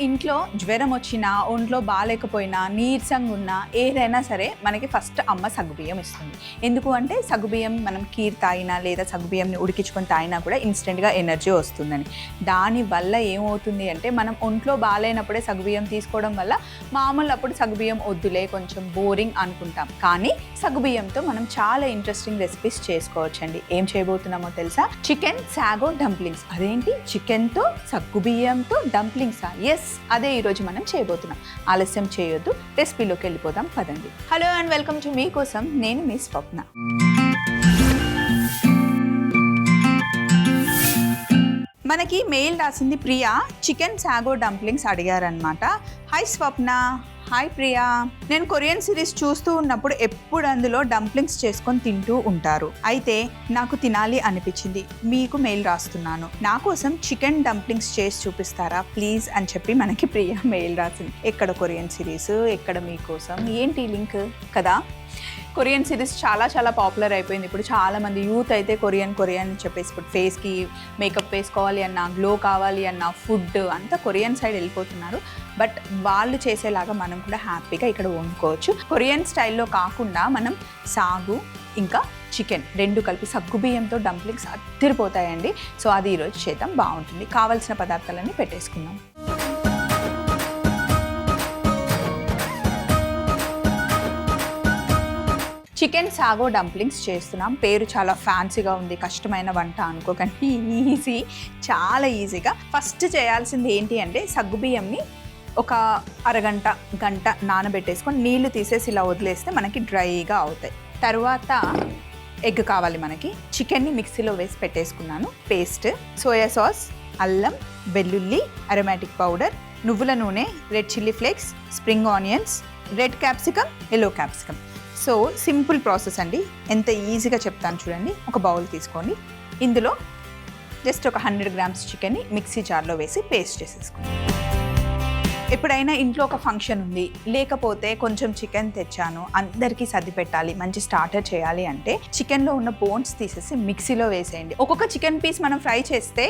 ఇంట్లో జ్వరం వచ్చినా, ఒంట్లో బాగాలేకపోయినా, నీరసంగా ఉన్నా ఏదైనా సరే మనకి ఫస్ట్ అమ్మ సగ్గుబియ్యం ఇస్తుంది. ఎందుకు అంటే సగ్గుబియ్యం మనం కీర్ తాగినా లేదా సగ్గుబియ్యంని ఉడికించుకొని తాగినా కూడా ఇన్స్టెంట్గా ఎనర్జీ వస్తుందని. దానివల్ల ఏమవుతుంది అంటే మనం ఒంట్లో బాగాలేనప్పుడే సగ్గుబియ్యం తీసుకోవడం వల్ల మామూలు అప్పుడు సగ్గుబియ్యం వద్దులే కొంచెం బోరింగ్ అనుకుంటాం. కానీ సగ్గుబియ్యంతో మనం చాలా ఇంట్రెస్టింగ్ రెసిపీస్ చేసుకోవచ్చండి. ఏం చేయబోతున్నామో తెలుసా? Chicken sago dumplings. అదేంటి చికెన్తో సగ్గుబియ్యంతో డంప్లింగ్సా? ఎస్, అదే ఈరోజు మనం చేయబోతున్నాం. ఆలస్యం చేయొద్దు, రెసిపీలోకి వెళ్ళిపోదాం పదండి. హలో అండ్ వెల్కమ్ టు మీకోసం, నేను మీ స్వప్న. మనకి మెయిల్ రాసింది ప్రియా. చికెన్ సాగో డంప్లింగ్స్ అడిగారనమాట. హాయ్ స్వప్న. హాయ్ ప్రియా. నేను కొరియన్ సిరీస్ చూస్తూ ఉన్నప్పుడు ఎప్పుడు అందులో డంప్లింగ్స్ చేసుకొని తింటూ ఉంటారు. అయితే నాకు తినాలి అనిపించింది, మీకు మెయిల్ రాస్తున్నాను. నా కోసం చికెన్ డంప్లింగ్స్ చేసి చూపిస్తారా ప్లీజ్ అని చెప్పి మనకి ప్రియా మెయిల్ రాసింది. ఎక్కడ కొరియన్ సిరీస్, ఎక్కడ మీకోసం, ఏంటి లింక్ కదా? కొరియన్ సిరీస్ చాలా చాలా పాపులర్ అయిపోయింది. ఇప్పుడు చాలామంది యూత్ అయితే కొరియన్ అని చెప్పేసి ఇప్పుడు ఫేస్కి మేకప్ వేసుకోవాలి అన్నా, గ్లో కావాలి అన్నా, ఫుడ్ అంతా కొరియన్ సైడ్ వెళ్ళిపోతున్నారు. బట్ వాళ్ళు చేసేలాగా మనం కూడా హ్యాపీగా ఇక్కడ వండుకోవచ్చు. కొరియన్ స్టైల్లో కాకుండా మనం సాగు ఇంకా చికెన్ రెండు కలిపి సగ్గుబియ్యంతో డంప్లింగ్స్ అద్దరిపోతాయండి. సో అది ఈరోజు చేద్దాం, బాగుంటుంది. కావాల్సిన పదార్థాలన్నీ పెట్టేసుకుందాం. చికెన్ సాగో డంప్లింగ్స్ చేస్తున్నాం. పేరు చాలా ఫ్యాన్సీగా ఉంది, కష్టమైన వంట అనుకోకండి, ఈజీ, చాలా ఈజీగా. ఫస్ట్ చేయాల్సింది ఏంటి అంటే సగ్గుబియ్యంని ఒక అరగంట గంట నానబెట్టేసుకొని నీళ్లు తీసేసి ఇలా వదిలేస్తే మనకి డ్రైగా అవుతాయి. తర్వాత ఎగ్ కావాలి మనకి. చికెన్ని మిక్సీలో వేసి పెట్టేసుకున్నాను. పేస్ట్, సోయా సాస్, అల్లం, వెల్లుల్లి, అరోమాటిక్ పౌడర్, నువ్వుల నూనె, red chilli flakes, spring onions, red capsicum, yellow capsicum. So simple process అండి, ఎంత ఈజీగా చెప్తాను చూడండి. ఒక బౌల్ తీసుకొని ఇందులో జస్ట్ ఒక 100 గ్రామ్స్ చికెన్ని మిక్సీ జార్లో వేసి పేస్ట్ చేసేసుకోండి. ఎప్పుడైనా ఇంట్లో ఒక ఫంక్షన్ ఉంది, లేకపోతే కొంచెం చికెన్ తెచ్చాను, అందరికీ సర్ది పెట్టాలి, మంచి స్టార్టర్ చేయాలి అంటే చికెన్లో ఉన్న బోన్స్ తీసేసి మిక్సీలో వేసేయండి. ఒక్కొక్క చికెన్ పీస్ మనం ఫ్రై చేస్తే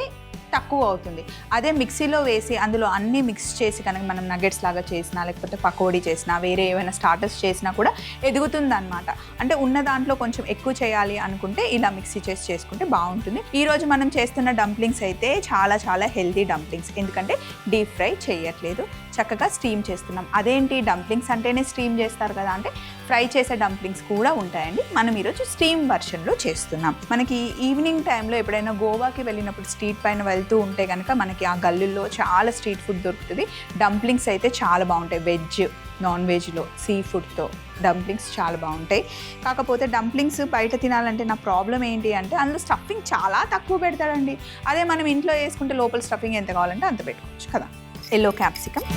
తక్కువ అవుతుంది. అదే మిక్సీలో వేసి అందులో అన్నీ మిక్స్ చేసి కనుక మనం నగెట్స్ లాగా చేసినా, లేకపోతే పకోడీ చేసినా, వేరే ఏమైనా స్టార్టర్స్ చేసినా కూడా ఎదుగుతుంది అనమాట. అంటే ఉన్న దాంట్లో కొంచెం ఎక్కువ చేయాలి అనుకుంటే ఇలా మిక్సీ చేసి చేసుకుంటే బాగుంటుంది. ఈరోజు మనం చేస్తున్న డంప్లింగ్స్ అయితే చాలా చాలా హెల్తీ డంప్లింగ్స్, ఎందుకంటే డీప్ ఫ్రై చేయట్లేదు, చక్కగా స్టీమ్ చేస్తున్నాం. అదేంటి డంప్లింగ్స్ అంటేనే స్టీమ్ చేస్తారు కదా అంటే ఫ్రై చేసే డంప్లింగ్స్ కూడా ఉంటాయండి. మనం ఈరోజు స్టీమ్ వర్షన్లో చేస్తున్నాం. మనకి ఈవినింగ్ టైంలో ఎప్పుడైనా గోవాకి వెళ్ళినప్పుడు స్ట్రీట్ పైన వెళ్తూ ఉంటే కనుక మనకి ఆ గల్లీల్లో చాలా స్ట్రీట్ ఫుడ్ దొరుకుతుంది. డంప్లింగ్స్ అయితే చాలా బాగుంటాయి. వెజ్, నాన్ వెజ్లో, సీ ఫుడ్తో డంప్లింగ్స్ చాలా బాగుంటాయి. కాకపోతే డంప్లింగ్స్ బయట తినాలంటే నా ప్రాబ్లం ఏంటి అంటే అందులో స్టఫింగ్ చాలా తక్కువ పెడతాడండి. అదే మనం ఇంట్లో వేసుకుంటే లోపల స్టఫింగ్ ఎంత కావాలంటే అంత పెట్టుకోవచ్చు కదా. ఎల్లో క్యాప్సికమ్,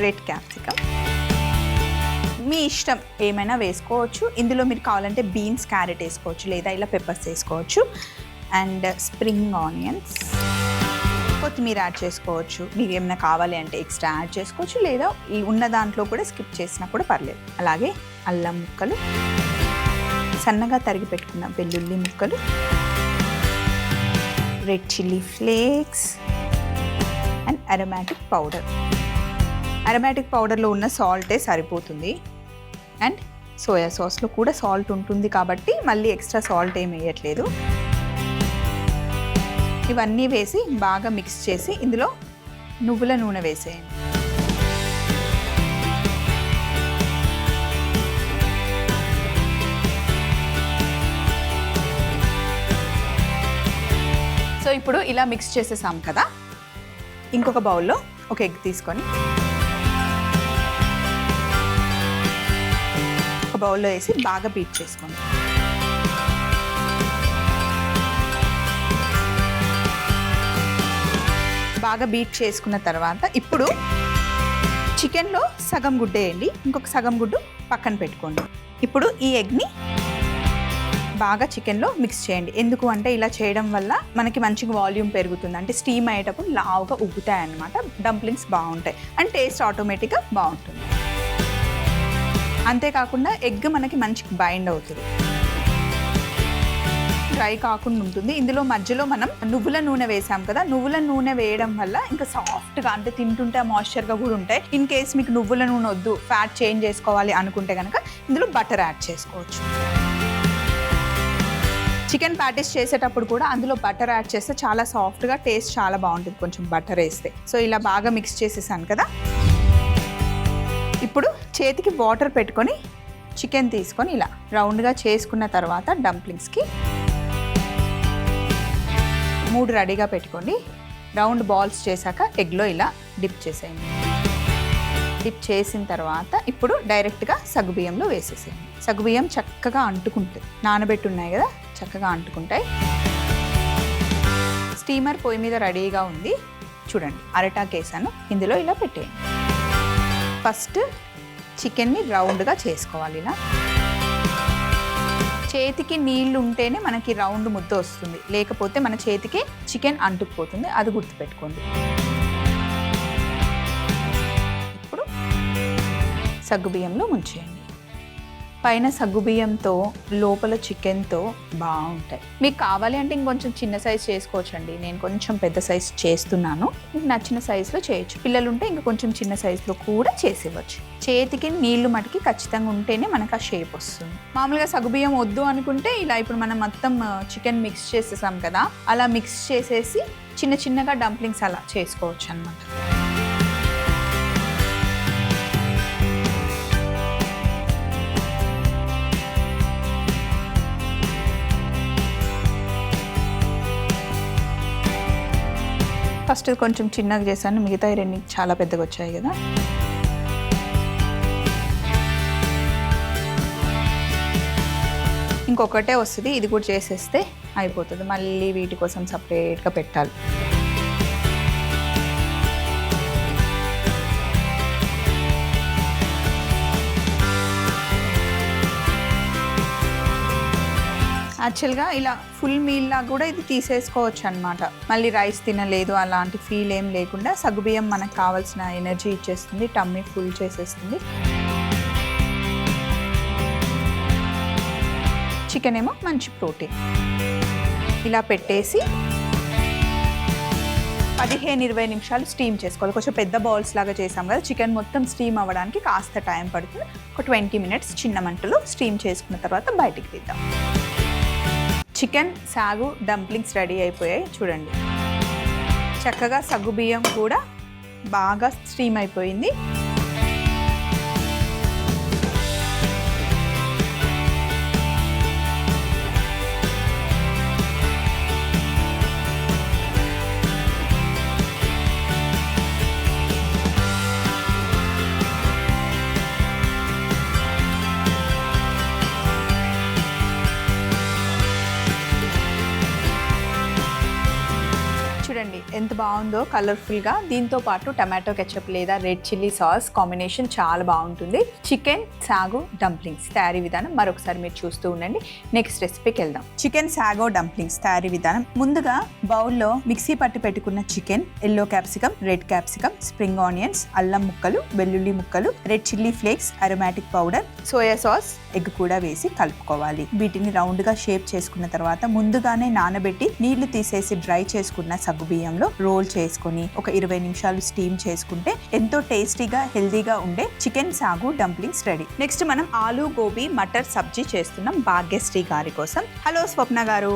రెడ్ క్యాప్సికమ్, మీ ఇష్టం ఏమైనా వేసుకోవచ్చు. ఇందులో మీరు కావాలంటే బీన్స్, క్యారెట్ వేసుకోవచ్చు, లేదా ఇలా పెప్పర్స్ వేసుకోవచ్చు. అండ్ స్ప్రింగ్ ఆనియన్స్, కొత్తిమీర యాడ్ చేసుకోవచ్చు. మీరు ఏమైనా కావాలి అంటే ఎక్స్ట్రా యాడ్ చేసుకోవచ్చు, లేదా ఈ ఉన్న దాంట్లో కూడా స్కిప్ చేసినా కూడా పర్లేదు. అలాగే అల్లం ముక్కలు, సన్నగా తరిగి పెట్టుకున్న వెల్లుల్లి ముక్కలు, red chilli flakes and aromatic powder. Aromatic పౌడర్లో ఉన్న సాల్టే సరిపోతుంది. అండ్ సోయా సాస్లో కూడా సాల్ట్ ఉంటుంది కాబట్టి మళ్ళీ ఎక్స్ట్రా సాల్ట్ ఏమి వేయట్లేదు. ఇవన్నీ వేసి బాగా మిక్స్ చేసి ఇందులో నువ్వుల నూనె వేసేయండి. సో ఇప్పుడు ఇలా మిక్స్ చేసేసాం కదా. ఇంకొక బౌల్లో ఒక ఎగ్ తీసుకొని ఒక బౌల్లో వేసి బాగా బీట్ చేసుకోండి. బాగా బీట్ చేసుకున్న తర్వాత ఇప్పుడు చికెన్లో సగం గుడ్డు వేయండి, ఇంకొక సగం గుడ్డు పక్కన పెట్టుకోండి. ఇప్పుడు ఈ ఎగ్ని బాగా చికెన్లో మిక్స్ చేయండి. ఎందుకు అంటే ఇలా చేయడం వల్ల మనకి మంచిగా వాల్యూమ్ పెరుగుతుంది, అంటే స్టీమ్ అయ్యేటప్పుడు లావుగా ఉబ్బుతాయి అన్నమాట. డంప్లింగ్స్ బాగుంటాయి అండ్ టేస్ట్ ఆటోమేటిక్గా బాగుంటుంది. అంతేకాకుండా ఎగ్ మనకి మంచిగా బైండ్ అవుతుంది. డ్రై కాకుండా ఉంటుంది. ఇందులో మధ్యలో మనం నువ్వుల నూనె వేసాం కదా, నువ్వుల నూనె వేయడం వల్ల ఇంకా సాఫ్ట్గా అంటే తింటుంటే మాయిశ్చర్గా కూడా ఉంటాయి. ఇన్ కేస్ మీకు నువ్వుల నూనె వద్దు, ఫ్యాట్ చేంజ్ చేసుకోవాలి అనుకుంటే కనుక ఇందులో బటర్ యాడ్ చేసుకోవచ్చు. చికెన్ ప్యాటీస్ చేసేటప్పుడు కూడా అందులో బటర్ యాడ్ చేస్తే చాలా సాఫ్ట్గా, టేస్ట్ చాలా బాగుంటుంది కొంచెం బటర్ వేస్తే. సో ఇలా బాగా మిక్స్ చేసేసాను కదా. ఇప్పుడు చేతికి వాటర్ పెట్టుకొని చికెన్ తీసుకొని ఇలా రౌండ్గా చేసుకున్న తర్వాత డంప్లింగ్స్కి 3 రెడీగా పెట్టుకోండి. రౌండ్ బాల్స్ చేశాక ఎగ్లో ఇలా డిప్ చేసేయండి. డిప్ చేసిన తర్వాత ఇప్పుడు డైరెక్ట్గా సగ్గుబియ్యంలో వేసేసేయండి. సగ్గుబియ్యం చక్కగా అంటుకుంటుంది, నానబెట్టి ఉన్నాయి కదా, చక్కగా అంటుకుంటాయి. స్టీమర్ పొయ్యి మీద రెడీగా ఉంది. చూడండి, అరటాకు వేసాను, ఇందులో ఇలా పెట్టేయండి. ఫస్ట్ చికెన్ని రౌండ్గా చేసుకోవాలి. ఇలా చేతికి నీళ్లు ఉంటేనే మనకి రౌండ్ ముద్ద వస్తుంది, లేకపోతే మన చేతికి చికెన్ అంటుకుపోతుంది, అది గుర్తుపెట్టుకోండి. ఇప్పుడు సగ్గుబియ్యంలో ముంచేయండి. పైన సగ్గుబియ్యంతో లోపల చికెన్తో బాగుంటాయి. మీకు కావాలి అంటే ఇంకొంచెం చిన్న సైజ్ చేసుకోవచ్చండి. నేను కొంచెం పెద్ద సైజ్ చేస్తున్నాను, మీకు నచ్చిన సైజులో చేయొచ్చు. పిల్లలు ఉంటే ఇంకా కొంచెం చిన్న సైజులో కూడా చేసేవచ్చు. చేతికి నీళ్లు మటుకి ఖచ్చితంగా ఉంటేనే మనకు ఆ షేప్ వస్తుంది. మామూలుగా సగ్గుబియ్యం వద్దు అనుకుంటే ఇలా ఇప్పుడు మనం మొత్తం చికెన్ మిక్స్ చేసేసాం కదా, అలా మిక్స్ చేసేసి చిన్న చిన్నగా డంప్లింగ్స్ అలా చేసుకోవచ్చు అన్నమాట. ఫస్ట్ కొంచెం చిన్నగా చేశాను, మిగతా 2 చాలా పెద్దగా వచ్చాయి కదా. ఇంకొకటే వస్తుంది, ఇది కూడా చేసేస్తే అయిపోతుంది. మళ్ళీ వీటి కోసం సపరేట్గా పెట్టాలి. యాక్చువల్గా ఇలా ఫుల్ మీల్లా కూడా ఇది తీసేసుకోవచ్చు అనమాట. మళ్ళీ రైస్ తినలేదు అలాంటి ఫీల్ ఏం లేకుండా సగ్గుబియ్యం మనకు కావాల్సిన ఎనర్జీ ఇచ్చేస్తుంది, టమ్మీ ఫుల్ చేసేస్తుంది. చికెన్ ఏమో మంచి ప్రోటీన్. ఇలా పెట్టేసి 15-20 నిమిషాలు స్టీమ్ చేసుకోవాలి. కొంచెం పెద్ద బౌల్స్ లాగా చేసాం కదా, చికెన్ మొత్తం స్టీమ్ అవ్వడానికి కాస్త టైం పడుతుంది. ఒక 20 మినిట్స్ చిన్న మంటలో స్టీమ్ చేసుకున్న తర్వాత బయటికి తీద్దాం. చికెన్ సాగు డంప్లింగ్స్ రెడీ అయిపోయాయి. చూడండి, చక్కగా సగ్గుబియ్యం కూడా బాగా స్టీమ్ అయిపోయింది. చూడండి ఎంత బాగుందో కలర్ఫుల్గా. దీంతో పాటు టమాటో కెచప్ లేదా రెడ్ చిల్లీ సాస్ కాంబినేషన్ చాలా బాగుంటుంది. చికెన్ సాగో డంప్లింగ్స్ తయారీ విధానం మరొకసారి మీరు చూస్తూ ఉండండి. నెక్స్ట్ రెసిపీకి వెళ్దాం. చికెన్ సాగో డంప్లింగ్స్ తయారీ విధానం. ముందుగా బౌల్లో మిక్సీ పట్టి పెట్టుకున్న chicken, yellow capsicum, red capsicum, spring onions, అల్లం ముక్కలు, వెల్లుల్లి ముక్కలు, red chilli flakes, aromatic powder, soya sauce, egg కూడా వేసి కలుపుకోవాలి. వీటిని రౌండ్గా షేప్ చేసుకున్న తర్వాత ముందుగానే నానబెట్టి నీళ్లు తీసేసి డ్రై చేసుకున్న సగ్గుబియ్యంలో రోల్ చేసుకుని ఒక 20 నిమిషాలు స్టీమ్ చేసుకుంటే ఎంతో టేస్టీగా హెల్దీగా ఉండే చికెన్ సాగు డంప్లింగ్స్ రెడీ. నెక్స్ట్ మనం ఆలూ గోబీ మటర్ సబ్జీ చేస్తున్నాం భాగ్యశ్రీ గారి కోసం. హలో స్వప్న గారు,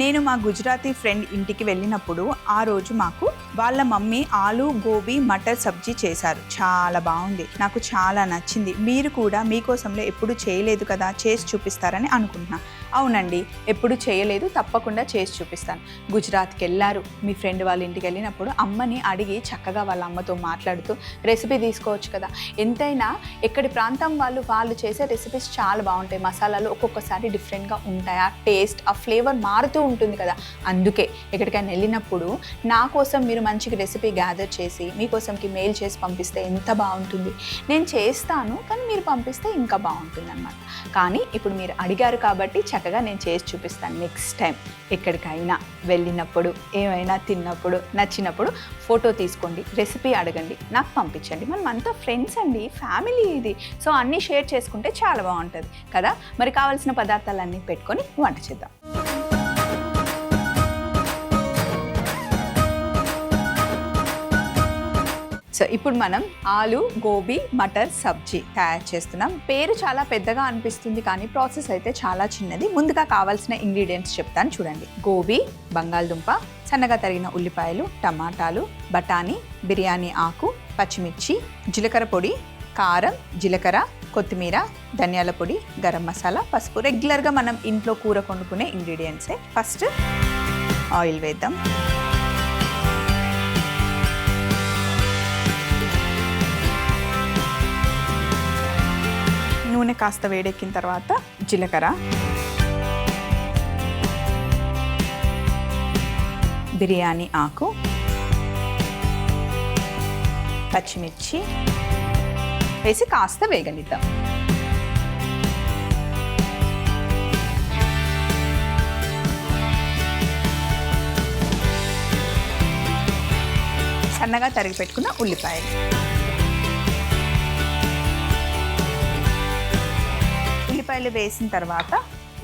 నేను మా గుజరాతీ ఫ్రెండ్ ఇంటికి వెళ్ళినప్పుడు ఆ రోజు మాకు వాళ్ళ మమ్మీ ఆలూ గోబీ మటర్ సబ్జీ చేశారు. చాలా బాగుంది, నాకు చాలా నచ్చింది. మీరు కూడా మీకోసంలో ఎప్పుడు చేయలేదు కదా, చేసి చూపిస్తారని అనుకుంటున్నా. అవునండి, ఎప్పుడు చేయలేదు, తప్పకుండా చేసి చూపిస్తాను. గుజరాత్కి వెళ్ళారు, మీ ఫ్రెండ్ వాళ్ళ ఇంటికి వెళ్ళినప్పుడు అమ్మని అడిగి చక్కగా వాళ్ళ అమ్మతో మాట్లాడుతూ రెసిపీ తీసుకోవచ్చు కదా. ఎంతైనా ఎక్కడి ప్రాంతం వాళ్ళు చేసే రెసిపీస్ చాలా బాగుంటాయి. మసాలాలు ఒక్కొక్కసారి డిఫరెంట్గా ఉంటాయి, ఆ టేస్ట్ ఆ ఫ్లేవర్ మారుతూ ఉంటుంది కదా. అందుకే ఎక్కడికైనా వెళ్ళినప్పుడు నా కోసం మీరు మంచిగా రెసిపీ గ్యాదర్ చేసి మీకోసంకి మెయిల్ చేసి పంపిస్తే ఎంత బాగుంటుంది. నేను చేస్తాను కానీ మీరు పంపిస్తే ఇంకా బాగుంటుంది అన్నమాట. కానీ ఇప్పుడు మీరు అడిగారు కాబట్టి చక్కగా నేను చేసి చూపిస్తాను. నెక్స్ట్ టైం ఎక్కడికైనా వెళ్ళినప్పుడు ఏమైనా తిన్నప్పుడు నచ్చినప్పుడు ఫోటో తీసుకోండి, రెసిపీ అడగండి, నాకు పంపించండి. మనం అంతా ఫ్రెండ్స్ అండి, ఫ్యామిలీ ఇది. సో అన్నీ షేర్ చేసుకుంటే చాలా బాగుంటుంది కదా. మరి కావాల్సిన పదార్థాలన్నీ పెట్టుకొని వంట చేద్దాం. సో ఇప్పుడు మనం ఆలు గోబీ మటర్ సబ్జీ తయారు చేస్తున్నాం. పేరు చాలా పెద్దగా అనిపిస్తుంది కానీ ప్రాసెస్ అయితే చాలా చిన్నది. ముందుగా కావాల్సిన ఇంగ్రీడియంట్స్ చెప్తాను చూడండి. గోబీ, బంగాళదుంప, సన్నగా తరిగిన ఉల్లిపాయలు, టమాటాలు, బఠానీ, బిర్యానీ ఆకు, పచ్చిమిర్చి, జీలకర్ర పొడి, కారం, జీలకర్ర, కొత్తిమీర, ధనియాల పొడి, గరం మసాలా, పసుపు. రెగ్యులర్గా మనం ఇంట్లో కూర వండుకునే ఇంగ్రీడియంట్సే. ఫస్ట్ ఆయిల్ వేద్దాం. నూనె కాస్త వేడెక్కిన తర్వాత జీలకర్ర, బిర్యానీ ఆకు, పచ్చిమిర్చి వేసి కాస్త వేగనిద్దాం. సన్నగా తరిగి పెట్టుకున్న ఉల్లిపాయలు, ఉల్లిపాయలు వేసిన తర్వాత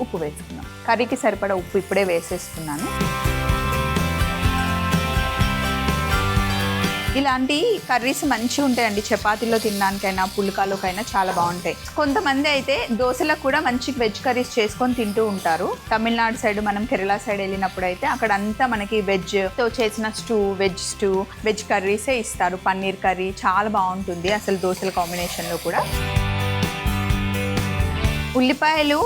ఉప్పు వేసుకున్నాం. కర్రీకి సరిపడా ఉప్పు ఇప్పుడే వేసేస్తున్నాను. ఇలాంటి కర్రీస్ మంచిగా ఉంటాయండి, చపాతీలో తినడానికైనా పుల్కాలోకైనా చాలా బాగుంటాయి. కొంతమంది అయితే దోశలకు కూడా మంచి వెజ్ కర్రీస్ చేసుకొని తింటూ ఉంటారు. తమిళనాడు సైడ్, మనం కేరళ సైడ్ వెళ్ళినప్పుడు అయితే అక్కడ అంతా మనకి వెజ్తో చేసిన స్టూ, వెజ్ కర్రీసే ఇస్తారు. పన్నీర్ కర్రీ చాలా బాగుంటుంది అసలు దోశల కాంబినేషన్లో కూడా. ఉల్లిపాయలు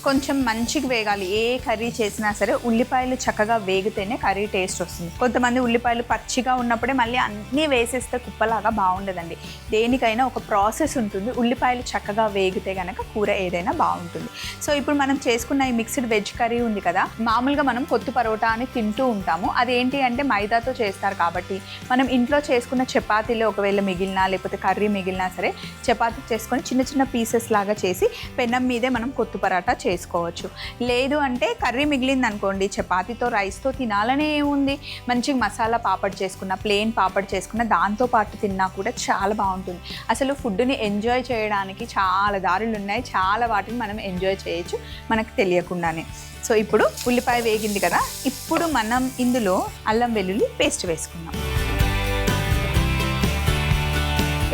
కొంచెం మంచిగా వేగాలి. ఏ కర్రీ చేసినా సరే ఉల్లిపాయలు చక్కగా వేగితేనే కర్రీ టేస్ట్ వస్తుంది. కొంతమంది ఉల్లిపాయలు పచ్చిగా ఉన్నప్పుడే మళ్ళీ అన్నీ వేసేస్తే కుప్పలాగా బాగుండదండి. దేనికైనా ఒక ప్రాసెస్ ఉంటుంది. ఉల్లిపాయలు చక్కగా వేగితే కనుక కూర ఏదైనా బాగుంటుంది. సో ఇప్పుడు మనం చేసుకున్న ఈ మిక్స్డ్ వెజ్ కర్రీ ఉంది కదా, మామూలుగా మనం కొత్తు పరోటా అని తింటూ ఉంటాము. అదేంటి అంటే మైదాతో చేస్తారు కాబట్టి మనం ఇంట్లో చేసుకున్న చపాతీలో ఒకవేళ మిగిలినా లేకపోతే కర్రీ మిగిలినా సరే చపాతీ చేసుకొని చిన్న చిన్న పీసెస్ లాగా చేసి పెనం మీదే మనం కొత్తు పరోటా చేసుకోవచ్చు. లేదు అంటే కర్రీ మిగిలింది అనుకోండి, చపాతీతో రైస్తో తినాలనే ఏముంది, మంచిగా మసాలా పాపడ్ చేసుకున్న, ప్లెయిన్ పాపడ్ చేసుకున్న, దాంతో పాటు తిన్నా కూడా చాలా బాగుంటుంది. అసలు ఫుడ్ని ఎంజాయ్ చేయడానికి చాలా దారులు ఉన్నాయి. చాలా వాటిని మనం ఎంజాయ్ చేయొచ్చు మనకు తెలియకుండానే. సో ఇప్పుడు ఉల్లిపాయ వేగింది కదా, ఇప్పుడు మనం ఇందులో అల్లం వెల్లుల్లి పేస్ట్ వేసుకున్నాం.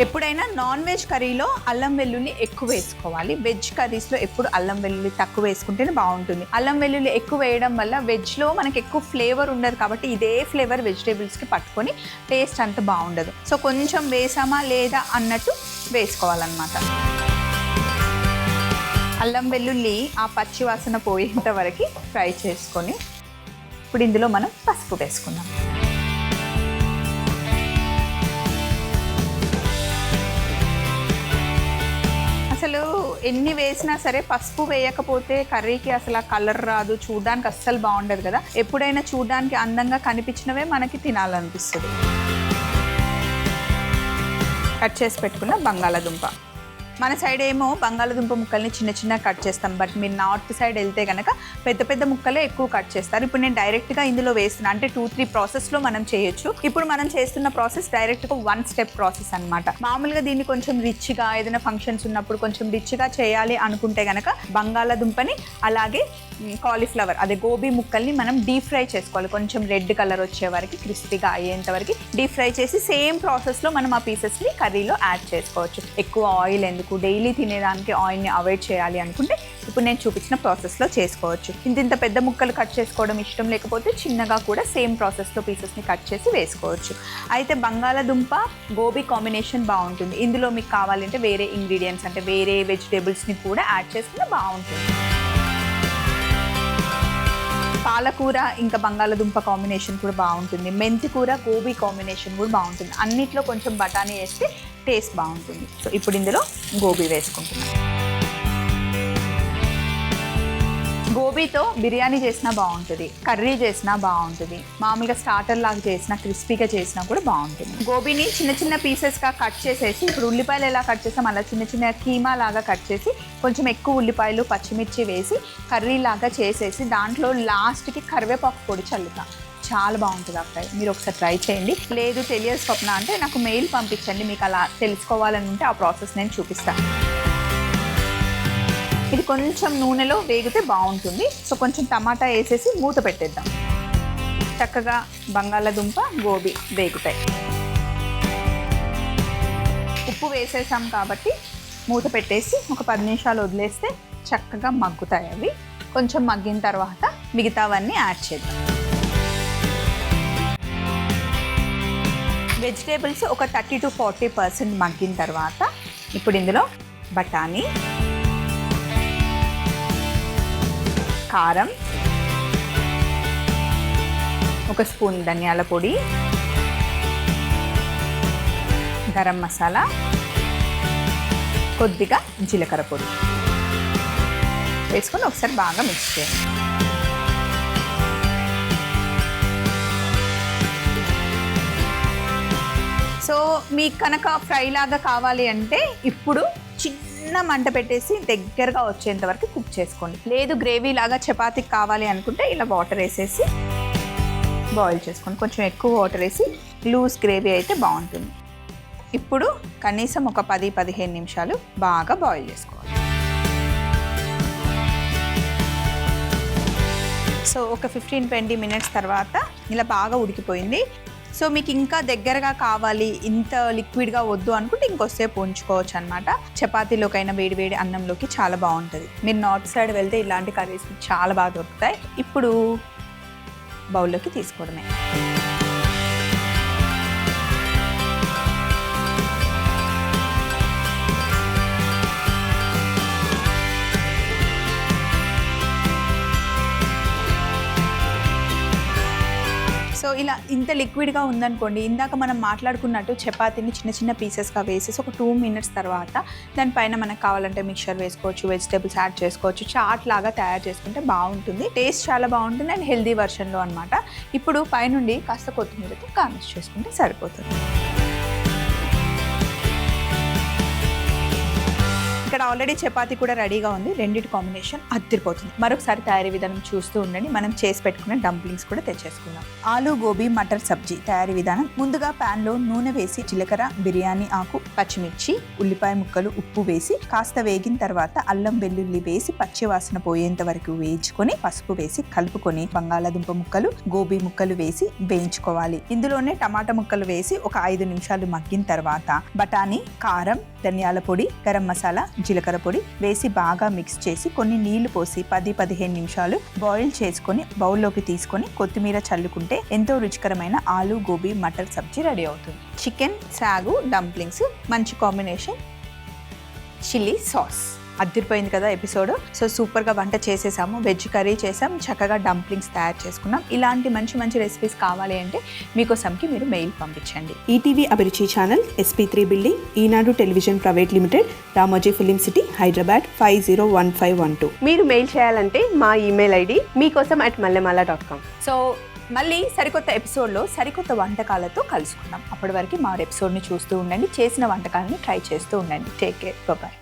ఎప్పుడైనా నాన్ వెజ్ కర్రీలో అల్లం వెల్లుల్లి ఎక్కువ వేసుకోవాలి. వెజ్ కర్రీస్లో ఎప్పుడు అల్లం వెల్లుల్లి తక్కువ వేసుకుంటేనే బాగుంటుంది. అల్లం వెల్లుల్లి ఎక్కువ వేయడం వల్ల వెజ్లో మనకి ఎక్కువ ఫ్లేవర్ ఉండదు కాబట్టి ఇదే ఫ్లేవర్ వెజిటేబుల్స్కి పట్టుకొని టేస్ట్ అంత బాగుండదు. సో కొంచెం వేసామా లేదా అన్నట్టు వేసుకోవాలన్నమాట. అల్లం వెల్లుల్లి ఆ పచ్చి వాసన పోయేంత వరకు ఫ్రై చేసుకొని ఇప్పుడు ఇందులో మనం పసుపు వేసుకుందాం. అసలు ఎన్ని వేసినా సరే పసుపు వేయకపోతే కర్రీకి అసలు ఆ కలర్ రాదు, చూడడానికి అస్సలు బాగుండదు కదా. ఎప్పుడైనా చూడడానికి అందంగా కనిపించినవే మనకి తినాలనిపిస్తుంది. కట్ చేసి పెట్టుకున్న బంగాళాదుంప. మన సైడ్ ఏమో బంగాళదుంప ముక్కల్ని చిన్న చిన్న కట్ చేస్తాం, బట్ మీరు నార్త్ సైడ్ వెళ్తే కనుక పెద్ద పెద్ద ముక్కలే ఎక్కువ కట్ చేస్తారు. ఇప్పుడు నేను డైరెక్ట్గా ఇందులో వేస్తున్నాను, అంటే 2-3 ప్రాసెస్లో మనం చేయొచ్చు. ఇప్పుడు మనం చేస్తున్న ప్రాసెస్ డైరెక్ట్గా 1 స్టెప్ ప్రాసెస్ అనమాట. మామూలుగా దీన్ని కొంచెం రిచ్గా ఏదైనా ఫంక్షన్స్ ఉన్నప్పుడు కొంచెం రిచ్గా చేయాలి అనుకుంటే కనుక బంగాళదుంపని అలాగే కాలీఫ్లవర్ అదే గోబీ ముక్కల్ని మనం డీప్ ఫ్రై చేసుకోవాలి. కొంచెం రెడ్ కలర్ వచ్చే వరకు క్రిస్పీగా అయ్యేంత వరకు డీప్ ఫ్రై చేసి సేమ్ ప్రాసెస్లో మనం ఆ పీసెస్ని కర్రీలో యాడ్ చేసుకోవచ్చు. ఎక్కువ ఆయిల్ ఎందుకు, డైలీ తినేదానికి ఆయిల్ని అవాయిడ్ చేయాలి అనుకుంటే ఇప్పుడు నేను చూపించిన ప్రాసెస్లో చేసుకోవచ్చు. ఇంత పెద్ద ముక్కలు కట్ చేసుకోవడం ఇష్టం లేకపోతే చిన్నగా కూడా సేమ్ ప్రాసెస్లో పీసెస్ని కట్ చేసి వేసుకోవచ్చు. అయితే బంగాళదుంప గోబీ కాంబినేషన్ బాగుంటుంది. ఇందులో మీకు కావాలంటే వేరే ఇంగ్రీడియంట్స్ అంటే వేరే వెజిటేబుల్స్ని కూడా యాడ్ చేసుకుంటే బాగుంటుంది. పాలకూర ఇంకా బంగాళదుంప కాంబినేషన్ కూడా బాగుంటుంది. మెంతి కూర గోబీ కాంబినేషన్ కూడా బాగుంటుంది. అన్నిట్లో కొంచెం బఠానీ వేస్తే టేస్ట్ బాగుంటుంది. సో ఇప్పుడు ఇందులో గోబీ వేసుకుంటున్నాను. గోబీతో బిర్యానీ చేసినా బాగుంటుంది, కర్రీ చేసినా బాగుంటుంది, మామూలుగా స్టార్టర్ లాగా చేసినా క్రిస్పీగా చేసినా కూడా బాగుంటుంది. గోబీని చిన్న చిన్న పీసెస్గా కట్ చేసేసి ఇప్పుడు ఉల్లిపాయలు ఎలా కట్ చేస్తాం అలా చిన్న చిన్న కీమా లాగా కట్ చేసి కొంచెం ఎక్కువ ఉల్లిపాయలు పచ్చిమిర్చి వేసి కర్రీ లాగా చేసేసి దాంట్లో లాస్ట్కి కరివేపాకు పొడి చల్లుతాం. చాలా బాగుంటుంది ఆ ఫ్రై. మీరు ఒకసారి ట్రై చేయండి. లేదు తెలియదు స్వప్న అంటే నాకు మెయిల్ పంపించండి, మీకు అలా తెలుసుకోవాలని ఉంటే ఆ ప్రాసెస్ నేను చూపిస్తాను. ఇది కొంచెం నూనెలో వేగితే బాగుంటుంది. సో కొంచెం టమాటా వేసేసి మూత పెట్టేద్దాం. చక్కగా బంగాళదుంప గోబీ వేగుతాయి. ఉప్పు వేసేసాం కాబట్టి మూత పెట్టేసి ఒక 10 నిమిషాలు వదిలేస్తే చక్కగా మగ్గుతాయి అవి. కొంచెం మగ్గిన తర్వాత మిగతావన్నీ యాడ్ చేద్దాం. వెజిటేబుల్స్ ఒక 30 to 40% మగ్గిన తర్వాత ఇప్పుడు ఇందులో బఠానీ, కారం, ఒక స్పూన్ ధనియాల పొడి, గరం మసాలా, కొద్దిగా జీలకర్ర పొడి వేసుకొని ఒకసారి బాగా మిక్స్ చేయండి. సో మీకు కనుక ఫ్రై లాగా కావాలి అంటే ఇప్పుడు చిన్న మంట పెట్టేసి దగ్గరగా వచ్చేంత వరకు కుక్ చేసుకోండి. లేదు గ్రేవీ లాగా చపాతీకి కావాలి అనుకుంటే ఇలా వాటర్ వేసేసి బాయిల్ చేసుకోండి. కొంచెం ఎక్కువ వాటర్ వేసి లూజ్ గ్రేవీ అయితే బాగుంటుంది. ఇప్పుడు కనీసం ఒక 10-15 నిమిషాలు బాగా బాయిల్ చేసుకోవాలి. సో ఒక 15-20 మినిట్స్ తర్వాత ఇలా బాగా ఉడికిపోయింది. సో మీకు ఇంకా దగ్గరగా కావాలి, ఇంత లిక్విడ్గా వద్దు అనుకుంటే ఇంకొసేపు ఉంచుకోవచ్చు అనమాట. చపాతీలోకైనా వేడి అన్నంలోకి చాలా బాగుంటుంది. మీరు నార్త్ సైడ్ వెళ్తే ఇలాంటి కర్రీస్ చాలా బాగా దొరుకుతాయి. ఇప్పుడు బౌల్లోకి తీసుకోవడమే. సో ఇలా ఇంత లిక్విడ్గా ఉందనుకోండి, ఇందాక మనం మాట్లాడుకున్నట్టు చపాతీని చిన్న చిన్న పీసెస్గా వేసేసి ఒక 2 మినిట్స్ తర్వాత దానిపైన మనకు కావాలంటే మిక్చర్ వేసుకోవచ్చు, వెజిటేబుల్స్ యాడ్ చేసుకోవచ్చు. చాట్ లాగా తయారు చేసుకుంటే బాగుంటుంది. టేస్ట్ చాలా బాగుంటుంది అండ్ హెల్దీ వర్షన్లో అనమాట. ఇప్పుడు పైనుండి కాస్త కొత్తిమీరతో గార్నిష్ చేసుకుంటే సరిపోతుంది. ఇక్కడ ఆల్రెడీ చపాతీ కూడా రెడీగా ఉంది. రెండిటి కాంబినేషన్ అదిరిపోతుంది. మరొకసారి తయారీ విధానం చూస్తూ ఉండండి. మనం చేసి పెట్టుకున్న డంప్లింగ్స్ కూడా తెచ్చేసుకుందాం. ఆలు గోబీ మటర్ సబ్జీ తయారీ విధానం. ముందుగా ప్యాన్ లో నూనె వేసి జీలకర్ర, బిర్యానీ ఆకు, పచ్చిమిర్చి, ఉల్లిపాయ ముక్కలు, ఉప్పు వేసి కాస్త వేగిన తర్వాత అల్లం వెల్లుల్లి వేసి పచ్చి వాసన పోయేంత వరకు వేయించుకొని పసుపు వేసి కలుపుకొని బంగాళాదుంప ముక్కలు, గోబీ ముక్కలు వేసి వేయించుకోవాలి. ఇందులోనే టమాటా ముక్కలు వేసి ఒక 5 నిమిషాలు మగ్గిన తర్వాత బఠానీ, కారం, ధనియాల పొడి, గరం మసాలా, జీలకర్ర పొడి వేసి బాగా మిక్స్ చేసి కొన్ని నీళ్లు పోసి 10-15 నిమిషాలు బాయిల్ చేసుకొని బౌల్లోకి తీసుకొని కొత్తిమీర చల్లుకుంటే ఎంతో రుచికరమైన ఆలు గోబీ మటర్ సబ్జీ రెడీ అవుతుంది. చికెన్ సాగు డంప్లింగ్స్ మంచి కాంబినేషన్. చిల్లీ సాస్ అదిరిపోయింది కదా ఎపిసోడ్. సో సూపర్గా వంట చేసేసాము. వెజ్ కర్రీ చేసాం, చక్కగా డంప్లింగ్స్ తయారు చేసుకున్నాం. ఇలాంటి మంచి రెసిపీస్ కావాలి అంటే మీకోసంకి మీరు మెయిల్ పంపించండి. ETV Abhiruchi channel, SP3 building, Eenadu television private limited, Ramoji film city, Hyderabad 501512. మీరు మెయిల్ చేయాలంటే మా ఈమెయిల్ ఐడి meekosam@mallemala.com. సో మళ్ళీ సరికొత్త ఎపిసోడ్లో సరికొత్త వంటకాలతో కలుసుకుందాం. అప్పటి వరకు మా ఎపిసోడ్ని చూస్తూ ఉండండి. చేసిన వంటకాలని ట్రై చేస్తూ ఉండండి. Take care. బాయ్.